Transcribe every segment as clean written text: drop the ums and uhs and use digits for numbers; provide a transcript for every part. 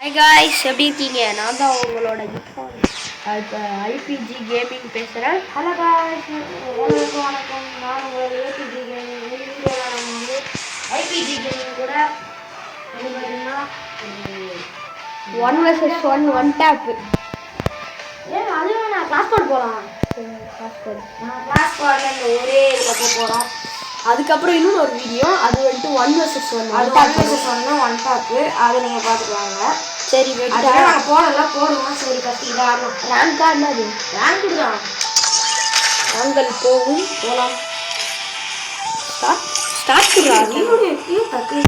Hi guys, எப்படி இருக்கீங்க? நான் தான் உங்களோட இப்போ ஐபிஜி கேமிங் பேசுகிறேன். ஹலோ காய்ஸ், எல்லாருக்கும் வணக்கம். நான் உங்களோட ஏபிஜி கேமிங். நம்ம வந்து ஐபிஜி கேமிங் கூட இது பார்த்தீங்கன்னா 1 vs 1 டேப்பு. அது நான் கிளாஸ் கோட் போகலாம். கிளாஸ் கோடில் இந்த ஒரே இதுக்கு போகிறோம். அதுக்கப்புறம் இன்னும் ஒரு வீடியோ, அது வந்துட்டு 1 vs 1 அது 1 vs 1 டேப்பு. அதை நீங்கள் பார்த்துக்குவாங்க. சரி, வெயிட்டா நாங்கள் போடுவோம். சரி, ஃபஸ்ட்டு இதை ஆடலாம். ரேங்கா என்னது? ரேங்க் தான் நாங்கள் போகலாம். ஸ்டார்ட் தக்கு.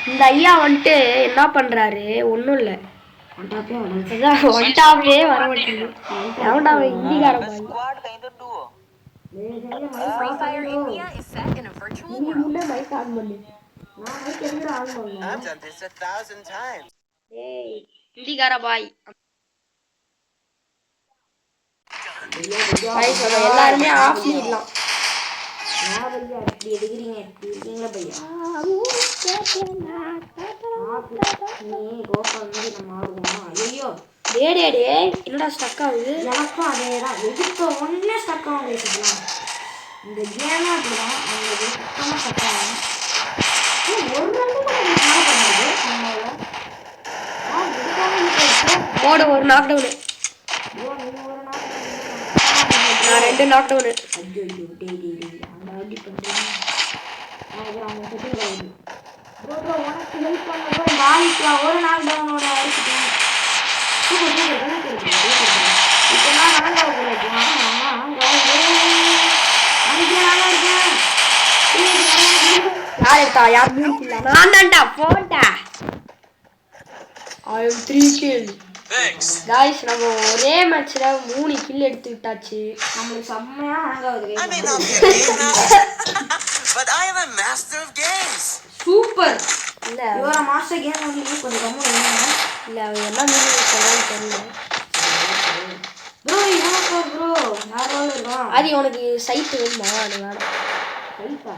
இந்த ஐயா வந்துட்டு என்ன பண்ணுறாரு? ஒன்றும் இல்லை, ஒன்டாவே வர மாட்டேங்குது. எவன்டா ஹிந்திக்காரன் மைக் ஆன் பண்ணு. ஹிந்திக்கார பாய் எல்லாருமே ஆஃப் பண்ணிடலாம். என்னடா ஸ்டக் ஆகுது? எனக்கும் அதேதான். எதுக்கு ஒன்னே ஸ்டக் ஆகும். இந்த கேம் அப்படிதான். சுத்தமாக ஸ்டக் ஆகும். போட ஒரு நாக் டவுனு. நான் 2 நாக் டவுனு. உனக்கு ஹெல்ப் பண்ண பாதிக்கா ஒரு நாக் டவுனோட அடிச்சுட்டேன். இப்போ நான் நம்ம ஒரே மேட்ச்ல 3 கில் எடுத்து விட்டாச்சு. நம்மளுக்கு செம்மையா ஹேங் ஆகுது. சூப்பர். இல்ல இவர மாஸ்டர் கேம் வந்து கொஞ்சம் கம்மி இல்ல, அவ என்ன மீனிங் சொன்னாலும் தெரியல. ப்ரோ இவனுக்கு ப்ரோ யாரோ இருக்கான். அது உனக்கு சைட் வேணுமா? அது வேணும். சைட்டா?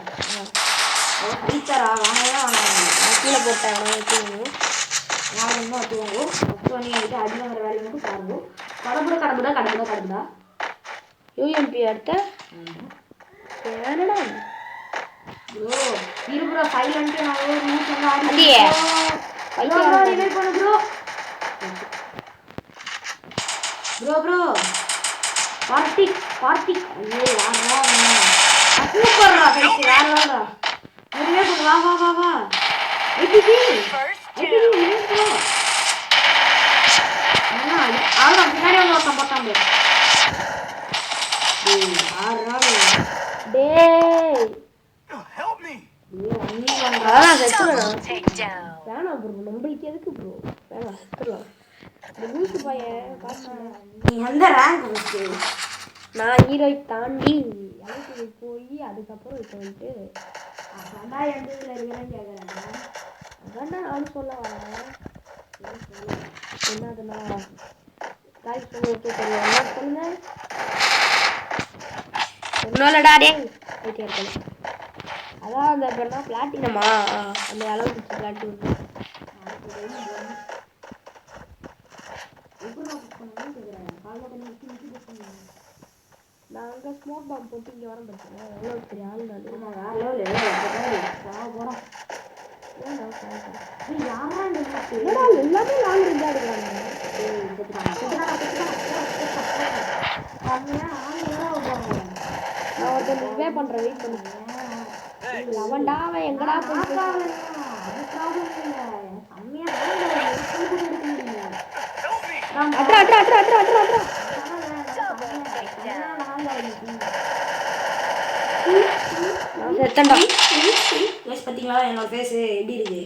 சைட்டரா? நான் கீழே போட்டேன். வச்சுக்கணும். நான் இன்னும் வச்சுக்கோங்க. ஃபஸ்ட்டு நீ எடுத்து அடிங்கிற வேலையை மட்டும் பாருங்க. கடம்புடா யூஎம்பி அடுத்த என்னடா ப்ரோ இருபுற சைலண்ட். நான் ஒரு நியூஸ் வந்து ஆடி அடியே ப்ரோ ரிவைவ் பண்ணு ப்ரோ. ப்ரோ பார்ட்டி ஐயோ யாரா சூப்பர்டா. சைட் யாரா ரிவைவ் பண்ணு. வா ஐபிபி ப்ரோ. அவ்வளோ பின்னாடி வந்து ஒருத்தன் போட்டான் ப்ரோ. நம்மளுக்கு எதுக்கு ப்ரோ? வேணாம், செத்துடலாம். இந்த லூசு பையன் நீ எந்த ரேங்க்? நான் ஹீரோய் தாண்டி எனக்கு போய் அதுக்கப்புறம் இப்போ வந்துட்டு அதான் எந்த இதில் இருக்கிறேன்னு கேட்குறேன். அதான் நான் சொல்ல வரேன். என்னதுன்னா காய்ஸ் உங்களுக்கு தெரியும். என்ன சொல்லுங்க? ஒன்றும்லடா டே போயிட்டே இருக்கணும். அதான் அந்த பண்ணா பிளாட்டினமா அந்த அளவுக்கு பிளாட்டினம். நான் அங்கே ஸ்மோக் பாம்பு போட்டு இங்கே வர மாட்டேன். எவ்வளோ பெரிய ஆள் நான். எல்லாமே லாங் ரேஞ்சா எடுக்கிறாங்க. நான் ஒருத்தர் ரிவே பண்றேன். வெயிட் பண்ணுங்க. அவன்டா அவன் எங்கடா போய் பார்த்தீங்களா என்னோட ஃபேஸ் எப்படி இருக்கு?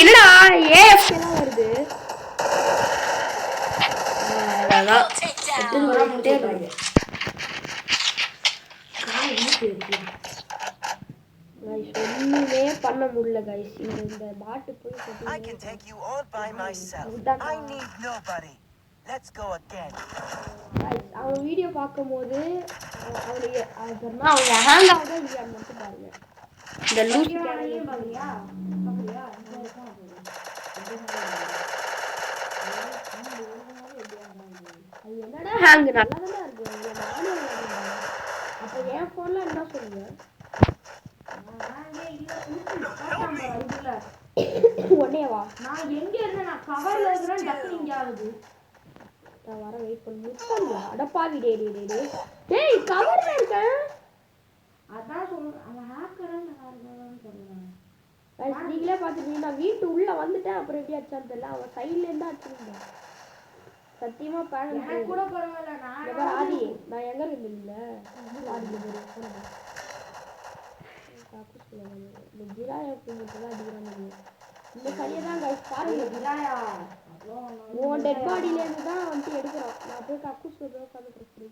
என்னடா ஏஎஃப் எல்லாம் வருது? ஒண்ணுமே பண்ண முடியல கைஸ். இந்த பாட்டு போய் I can take you all by myself. I need nobody. Let's go again. Guys அவன் வீடியோ பார்க்கும்போது அவனுக்கு அவங்க ஹேங் ஆகுதா இல்லையா மட்டும் பாருங்க. இந்த லூஸ் கேனையும் பாக்கறியா பாக்கறியா அது என்னடா ஹேங் நல்லா தான் இருக்கு. நானே அப்ப என் போன்ல என்ன சொல்லுங்க ஒன்னேவா நான் எங்க இருந்தேன் நான் கவர்ல இருக்கேன் டக்கு இங்க ஆகுது. நான் வர வெயிட் பண்ணு முட்டல்ல அடப்பாவி டேய் கவர்ல இருக்கேன். அதான் சொல்றேன் அவன் ஹேக்கர்னு சொல்றான். गाइस நீங்களே பாத்துட்டீங்க நான் வீட்டு உள்ள வந்துட்டேன் அப்புறம் எப்படி அடிச்சான்னு தெரியல. அவன் சைடுல இருந்தா அடிச்சிருந்தான் சத்தியமா பேன் எனக்கு கூட பரவாயில்லை. நான் ஆதி நான் எங்க இருந்தேன்ல ஆதி போறேன் காக்கு சொல்லுவாங்க இந்த ஜிராயா கும்பிட்டுலாம் அடிக்கிறாங்க. இந்த சைடுல தான் गाइस பாருங்க ஜிராயா ஓன் டெட் பாடியில இருந்து தான் வந்து எடுக்கறோம். நான் போய் காக்கு சொல்றேன் உட்கார்ந்து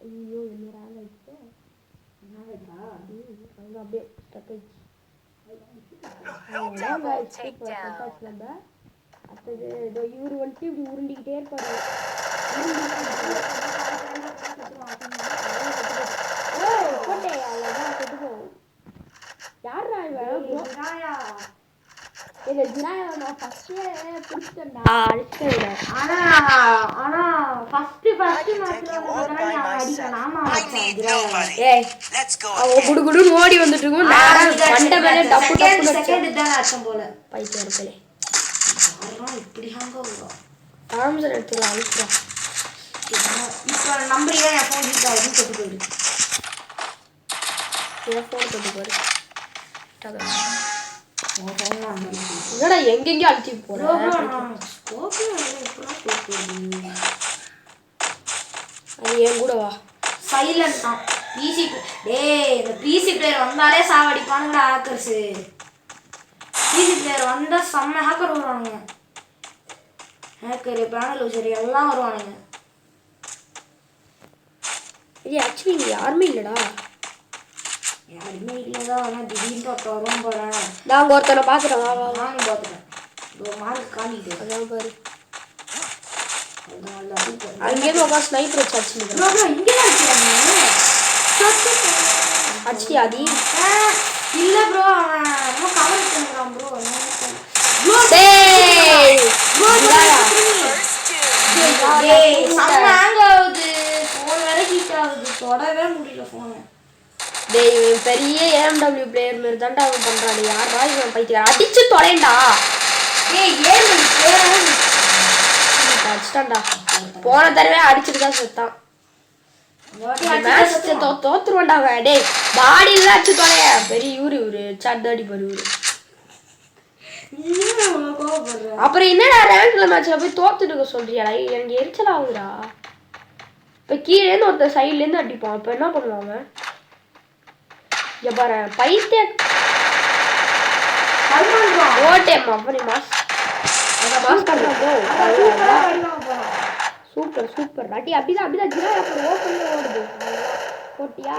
ஐயோ என்ன ராங் ஆயிடுச்சு. என்னடா அங்க அப்படியே ஸ்டக் ஆயிடுச்சு. அடுத்தது இதோ இவரு வந்துட்டு இப்படி உருண்டிக்கிட்டே இருப்பாரு. போட்டே அவ்வளோதான் செத்துப்போ. யாரா இவன் ஜிராயா நான் ஃபர்ஸ்டே பிடிச்சிட்டேன்டா அடிச்சிட்டேன். ஆனா ஃபர்ஸ்ட் மேட்ச்ல அடிக்கலாமா ஏய் அவ குடுகுடுன்னு ஓடி வந்துட்டு இருக்கும். நான் மண்ட மேல டப்பு டப்பு செகண்ட் தான் அடிச்சேன் போல. பைத்தியம் இருக்கலே இப்படி ஹாங்க வரும். ஆரம்பத்துல எடுத்துலாம் அழிச்சிடும். இப்போ நம்பர் ஏன் ஃபோன் யூஸ் ஆகுதுன்னு சொல்லிட்டு போயிடு. என் ஃபோன் கொண்டு போயிடு. என்னடா எங்கெங்க அழிச்சு போறேன். அது ஏன் கூட வா சைலண்ட் தான் பிசி. டேய் இந்த பிசி பிளேயர் வந்தாலே சாவடிப்பானுங்கடா ஹேக்கர்ஸ். பிசி பிளேயர் வந்தா செம்ம ஹேக்கர் வருவானுங்க. ஹேக்கர் பேனல் சரி எல்லாம் வருவானுங்க. இது ஆக்சுவலி இங்க யாருமே இல்லடா. யாருமே இல்லதான் ஆனால் திடீர்னு ஒருத்தர் வரும் போறேன். நாங்க ஒருத்தனை பாத்துட்டோம். வா வா நானும் பார்த்துட்டேன். ஒரு மார்க் காட்டிட்டு அதான் பாரு அதான் அங்கேயும் உட்காந்து ஸ்னைப்பர் வச்சு அடிச்சுட்டு இங்கே தான் அடிக்கிறாங்க. அடிச்சிட்டியா அதி இல்ல ப்ரோ அவன் ரொம்ப கவர் பண்ணுறான் ப்ரோ. டேய் செம்ம ஹேங் ஆகுது. ஃபோன் வேற ஹீட் ஆகுது. தொடவே முடியல ஃபோனை. டேய் இவன் பெரிய ஏஎம்டபிள்யூ பிளேயர் மாதிரி தான்டா அவன் பண்றான். யாரா இவன் பைத்தியம் அடிச்சு தொலைண்டா. டேய் ஏன் அடிச்சிட்டான்டா. போன தடவை அடிச்சுட்டு தான் செத்தான். தோத்துருவான்டா அவன். டேய் பாடியில தான் அடிச்சு தொலைய பெரிய இவரு சட்டாடி பாரு இவரு. அப்புறம் என்னடா ரேங்க்ல மேட்ச்ல போய் தோத்துட்டு சொல்றியாடா. எனக்கு எரிச்சல் ஆகுதுடா. இப்ப கீழே இருந்து ஒருத்தர் சைட்ல இருந்து அடிப்பான். இப்ப என்ன பண்ணுவாங்க இங்க பாரு பைத்திய ஓட்டேம்மா அப்ப நீ மாஸ் சூப்பர் சூப்பர் அடி அப்படிதான் ஜிரா அப்புறம் ஓப்பன் ஓடுது போட்டியா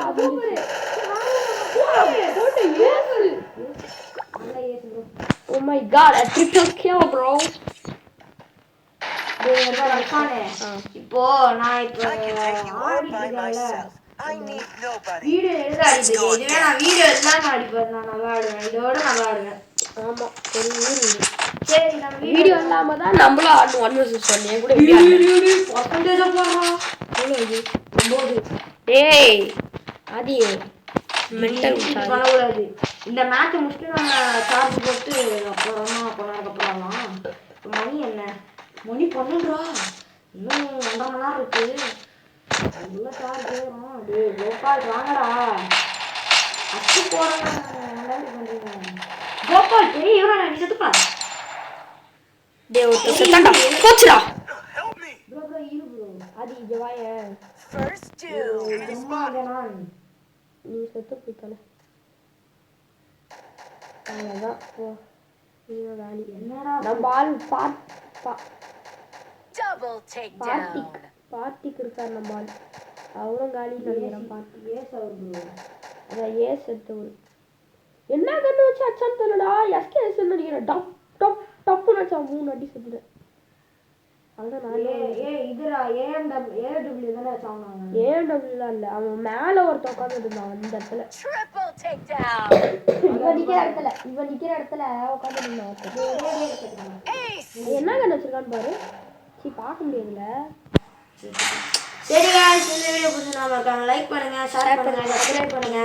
Oh my god, a triple kill bro. இப்போ நான் இப்போ வீடியோ எடுத்து அடிப்பேன். இதுவே நான் வீடியோ எடுத்தாலும் அடிப்பேன். நான் நல்லா ஆடுவேன். இதோட நல்லா ஆடுவேன். ஆமா ஒரு சரி நம்ம வீடியோ இல்லாம தான் நம்மளும் ஆடுவோம். 1 vs 1 கூட பர்சன்டேஜ் போறோம். டேய் ஆதி மென்டல் பண்ணக்கூடாது. இந்த மேட்ச் முடிச்சுட்டு நம்ம சார்ஜ் போட்டு அப்புறமா பண்ணதுக்கப்புறமா மணி என்ன மணி 12 ரூபா. இன்னும் 1.5 மணி நேரம் இருக்கு. அதுக்குள்ள சார்ஜ் ஏறும். டேய் கோபால் வாங்கடா. அச்சு போறேன். கோபால் பெரிய இவரா நீ செத்துப்பா. டேய் ஒரு செகண்டா கோச்சுடா ப்ரோ இரு ப்ரோ. ஆதி ஜவாய First kill. நீ செத்து போய்த்தானே அவ்வளோதான் போ. வேலி என்னடா நம்ம ஆள் Double takedown. பார்ட்டிக்கு இருக்கார் நம்ம ஆள். அவரும் காலி நினைக்கிறேன் பார்ட்டி. ஏஸ் அவர் ப்ரோ. அதான் ஏ செத்தவர் என்ன கண்ணு வச்சு அச்சான்னு தெரியலடா. எஸ்கேஎஸ் நினைக்கிறேன். டப் டப் டப்புன்னு வச்சான் 3 அடி செத்துட்டேன். அதான் நான் இதுரா ஏடபிள்யூ தானே சாப்பிடுவாங்க. ஏடபிள்யூலாம் இல்லை, அவன் மேலே ஒருத்த உட்காந்துட்டு இருந்தான் அந்த இடத்துல. Triple takedown. இவன் நிற்கிற இடத்துல உட்காந்துட்டு இருந்தான். என்ன கண்ணு வச்சிருக்கான்னு பாரு. பார்க்க முடியாதுல்ல. சரி guys, இந்த வீடியோ பிடிச்சிருந்தா மறக்காம லைக் பண்ணுங்க, ஷேர் பண்ணுங்க, சப்ஸ்கிரைப் பண்ணுங்க.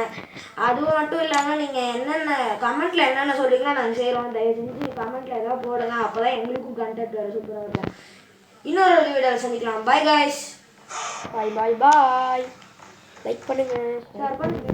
அது மட்டும் இல்லாமல் நீங்கள் என்னென்ன கமெண்ட்டில் என்னென்ன சொல்றீங்களோ நாங்கள் செய்கிறோம். தயவு செஞ்சு கமெண்ட்டில் ஏதாவது போடுங்க. அப்போ தான் எங்களுக்கும் கண்டென்ட் வர சூப்பராக இருக்கும். இன்னொரு வீடியோவில் சந்திக்கலாம். பாய் guys. பாய் லைக் பண்ணுங்க, ஷேர் பண்ணுங்க.